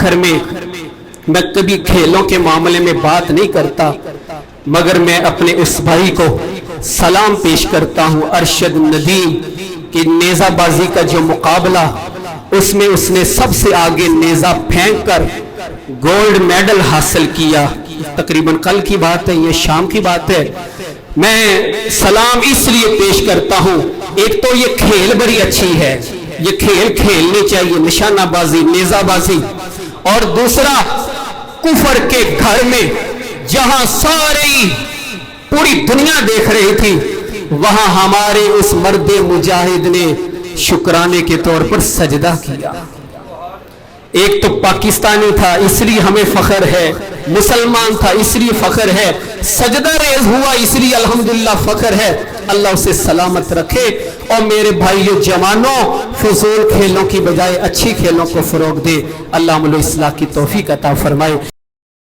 آخر میں کبھی کھیلوں کے معاملے میں بات نہیں کرتا، مگر میں اپنے اس بھائی کو سلام پیش کرتا ہوں ارشد ندیم کہ نیزہ بازی کا جو مقابلہ اس میں اس نے سب سے آگے نیزہ پھینک کر گولڈ میڈل حاصل کیا، تقریباً کل کی بات ہے، یہ شام کی بات ہے۔ میں سلام اس لیے پیش کرتا ہوں، ایک تو یہ کھیل بڑی اچھی ہے، یہ کھیل کھیلنی چاہیے، نشانہ بازی، نیزہ بازی، اور دوسرا کفر کے گھر میں جہاں ساری پوری دنیا دیکھ رہی تھی وہاں ہمارے اس مرد مجاہد نے شکرانے کے طور پر سجدہ کیا۔ ایک تو پاکستانی تھا اس لیے ہمیں فخر ہے، مسلمان تھا اس لیے فخر ہے، سجدہ ریز ہوا اس لیے الحمدللہ فخر ہے۔ اللہ اسے سلامت رکھے، اور میرے بھائیو جوانوں فضول کھیلوں کی بجائے اچھی کھیلوں کو فروغ دے۔ اللہ عمل و اصلاح کی توفیق عطا فرمائے۔